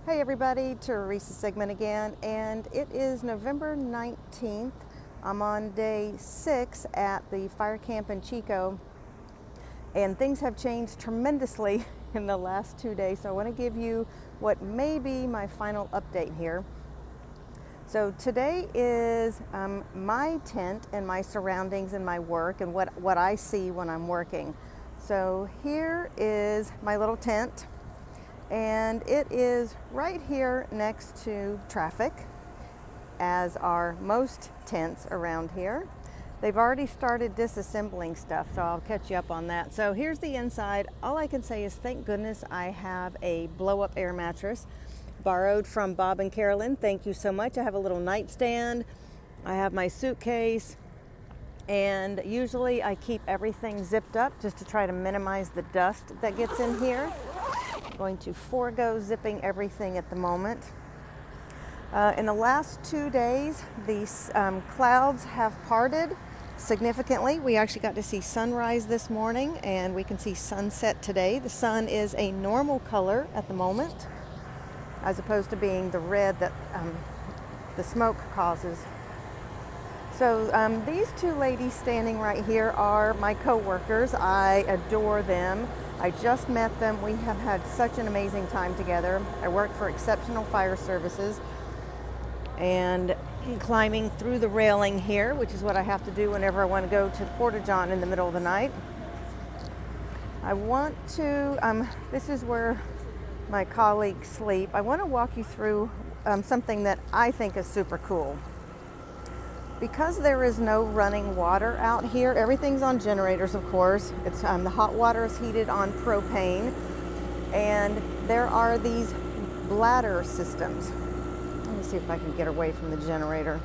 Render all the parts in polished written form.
Hey everybody, Teresa segment again, and it is November 19th. I'm on day 6 at the fire camp in Chico, and things have changed tremendously in the last 2 days, so I want to give you what may be my final update here. So today is my tent and my surroundings and my work and what I see when I'm working. So here is my little tent, and it is right here next to traffic, as are most tents around here. They've already started disassembling stuff, so I'll catch you up on that. So here's the inside. All I can say is thank goodness I have a blow-up air mattress borrowed from Bob and Carolyn. Thank you so much. I have a little nightstand. I have my suitcase, and usually I keep everything zipped up just to try to minimize the dust that gets in here. I'm going to forego zipping everything at the moment. In the last 2 days, these clouds have parted significantly. We actually got to see sunrise this morning, and we can see sunset today. The sun is a normal color at the moment, as opposed to being the red that the smoke causes. So these two ladies standing right here are my co-workers. I adore them. I just met them. We have had such an amazing time together. I work for Exceptional Fire Services, and climbing through the railing here, which is what I have to do whenever I want to go to the Porta-John in the middle of the night. I want to, this is where my colleagues sleep. I want to walk you through something that I think is super cool. Because there is no running water out here, everything's on generators, of course. It's the hot water is heated on propane, and there are these bladder systems. Let me see if I can get away from the generator.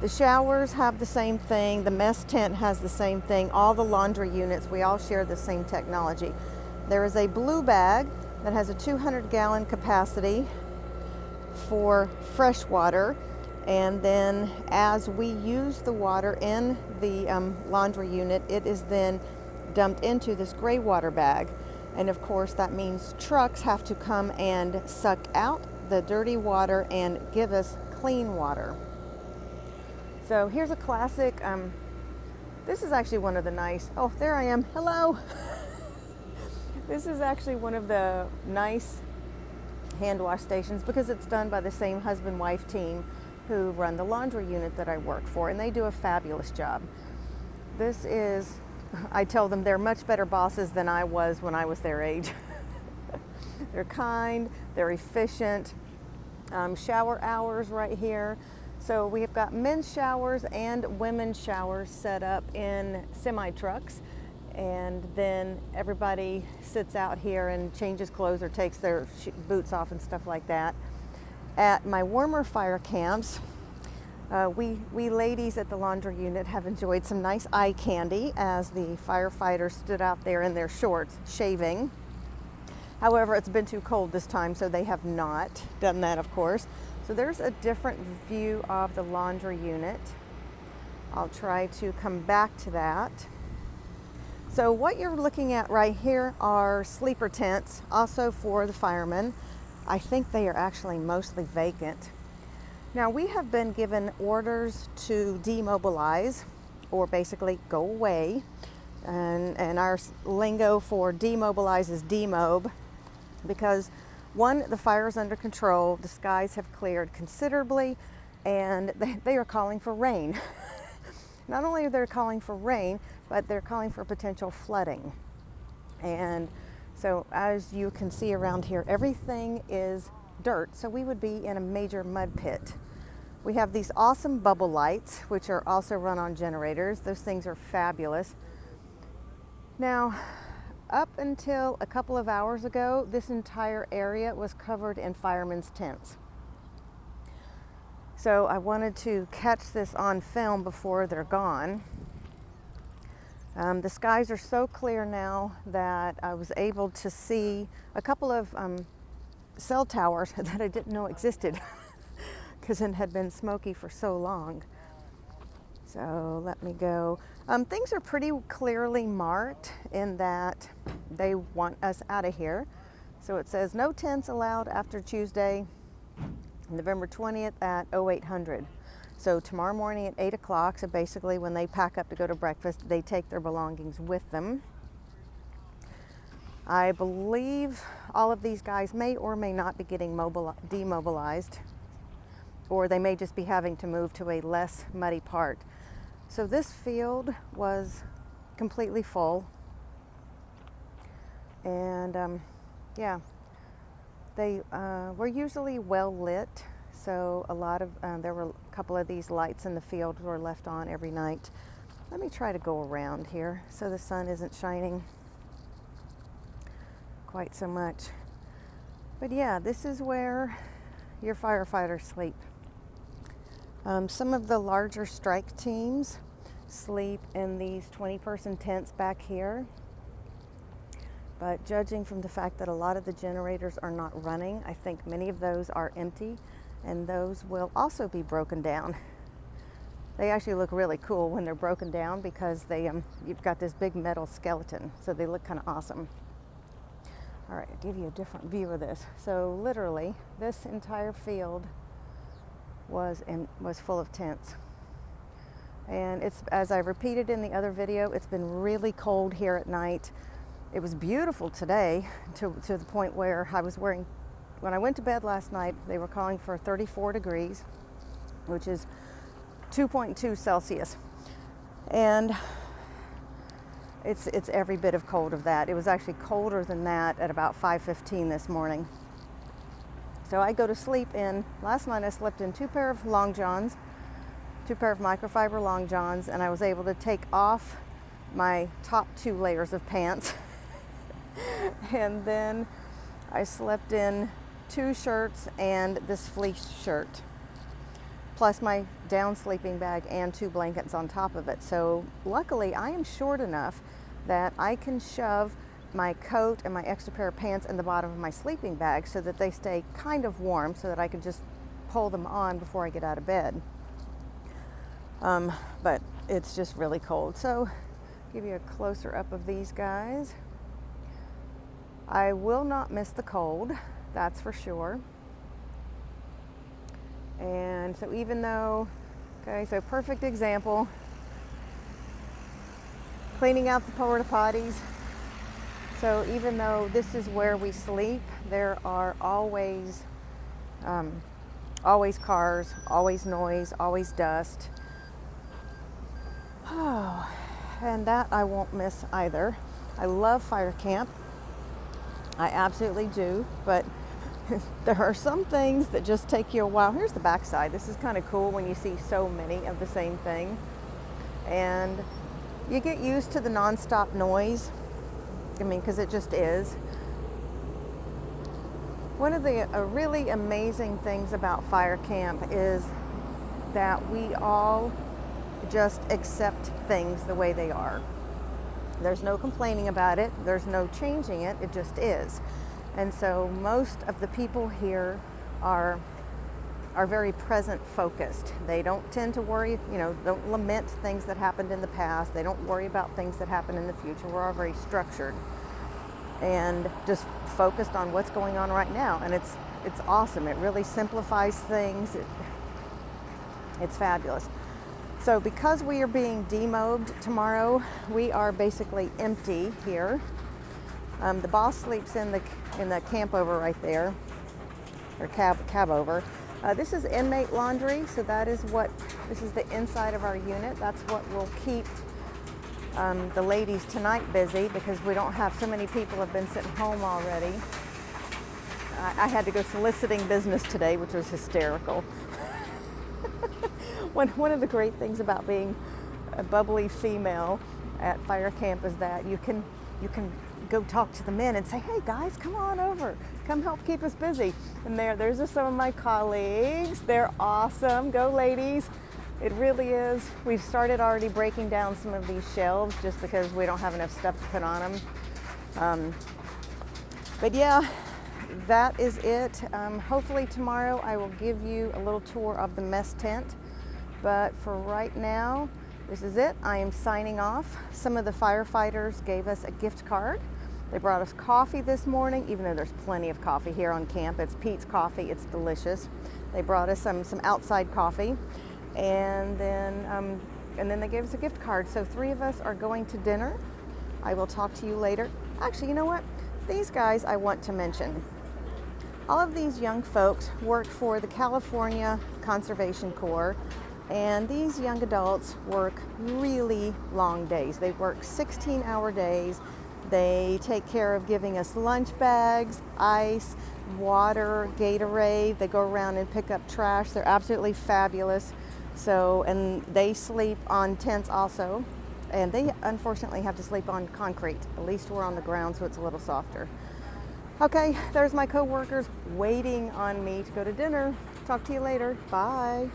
The showers have the same thing. The mess tent has the same thing. All the laundry units, we all share the same technology. There is a blue bag that has a 200-gallon capacity for fresh water. And then as we use the water in the laundry unit, it is then dumped into this gray water bag. And of course, that means trucks have to come and suck out the dirty water and give us clean water. So here's a classic. This is actually one of the nice, oh, there I am. Hello. This is actually one of the nice hand wash stations because it's done by the same husband-wife team who run the laundry unit that I work for, and they do a fabulous job. This is, I tell them they're much better bosses than I was when I was their age. They're kind, they're efficient. Shower hours right here. So we've got men's showers and women's showers set up in semi-trucks, and then everybody sits out here and changes clothes or takes their boots off and stuff like that. At my warmer fire camps, we ladies at the laundry unit have enjoyed some nice eye candy as the firefighters stood out there in their shorts shaving. However, it's been too cold this time, so they have not done that, of course. So there's a different view of the laundry unit. I'll try to come back to that. So what you're looking at right here are sleeper tents, also for the firemen. I think they are actually mostly vacant. Now, we have been given orders to demobilize, or basically go away. And our lingo for demobilize is demob, because one, the fire is under control, the skies have cleared considerably, and they are calling for rain. Not only are they calling for rain, but they're calling for potential flooding. And so as you can see around here, everything is dirt, so we would be in a major mud pit. We have these awesome bubble lights, which are also run on generators. Those things are fabulous. Now, up until a couple of hours ago, this entire area was covered in firemen's tents. So I wanted to catch this on film before they're gone. The skies are so clear now that I was able to see a couple of cell towers that I didn't know existed because it had been smoky for so long. So let me go. Things are pretty clearly marked in that they want us out of here. So it says no tents allowed after Tuesday, November 20th at 0800. So tomorrow morning at 8 o'clock, so basically when they pack up to go to breakfast, they take their belongings with them. I believe all of these guys may or may not be getting demobilized, or they may just be having to move to a less muddy part. So this field was completely full, and yeah, they were usually well lit. So a lot of, there were a couple of these lights in the field were left on every night. Let me try to go around here so the sun isn't shining quite so much. But yeah, this is where your firefighters sleep. Some of the larger strike teams sleep in these 20-person tents back here. But judging from the fact that a lot of the generators are not running, I think many of those are empty, and those will also be broken down. They actually look really cool when they're broken down because they you've got this big metal skeleton, so they look kind of awesome. All right, I'll give you a different view of this. So literally, this entire field was full of tents. And it's, as I repeated in the other video, it's been really cold here at night. It was beautiful today to the point where I was wearing, when I went to bed last night, they were calling for 34 degrees, which is 2.2 Celsius. And it's every bit of cold of that. It was actually colder than that at about 5:15 this morning. So I go to sleep in, last night I slept in 2 pair of long johns, 2 pair of microfiber long johns, and I was able to take off my top 2 layers of pants. And then I slept in 2 shirts and this fleece shirt, plus my down sleeping bag and 2 blankets on top of it. So luckily I am short enough that I can shove my coat and my extra pair of pants in the bottom of my sleeping bag so that they stay kind of warm, so that I can just pull them on before I get out of bed. But it's just really cold. So give you a closer up of these guys. I will not miss the cold, that's for sure. And so even though, okay, so perfect example, cleaning out the porta potties. So even though this is where we sleep, there are always cars, always noise, always dust. Oh, and that I won't miss either. I love fire camp. I absolutely do, but there are some things that just take you a while. Here's the backside. This is kind of cool when you see so many of the same thing. And you get used to the nonstop noise. I mean, because it just is. One of the really amazing things about fire camp is that we all just accept things the way they are. There's no complaining about it. There's no changing it. It just is. And so most of the people here are very present focused. They don't tend to worry, don't lament things that happened in the past. They don't worry about things that happen in the future. We're all very structured and just focused on what's going on right now. And it's awesome. It really simplifies things. It's fabulous. So because we are being demobbed tomorrow, we are basically empty here. The boss sleeps in the camp over right there, or cab over. This is inmate laundry, so this is the inside of our unit. That's what will keep the ladies tonight busy, because we don't have, so many people have been sitting home already. I had to go soliciting business today, which was hysterical. One of the great things about being a bubbly female at fire camp is that you can go talk to the men and say, hey guys, come on over, come help keep us busy. And there's just some of my colleagues. They're awesome. Go ladies. It really is. We've started already breaking down some of these shelves just because we don't have enough stuff to put on them. But yeah, that is it. Hopefully tomorrow I will give you a little tour of the mess tent. But for right now, this is it. I am signing off. Some of the firefighters gave us a gift card They brought us coffee this morning, even though there's plenty of coffee here on camp. It's Pete's Coffee. It's delicious. They brought us some outside coffee, and then they gave us a gift card. So 3 of us are going to dinner. I will talk to you later. Actually, you know what? These guys I want to mention. All of these young folks work for the California Conservation Corps, and these young adults work really long days. They work 16-hour days. They take care of giving us lunch bags, ice, water, Gatorade. They go around and pick up trash. They're absolutely fabulous. So, and they sleep on tents also. And they unfortunately have to sleep on concrete. At least we're on the ground, so it's a little softer. Okay, there's my co-workers waiting on me to go to dinner. Talk to you later. Bye.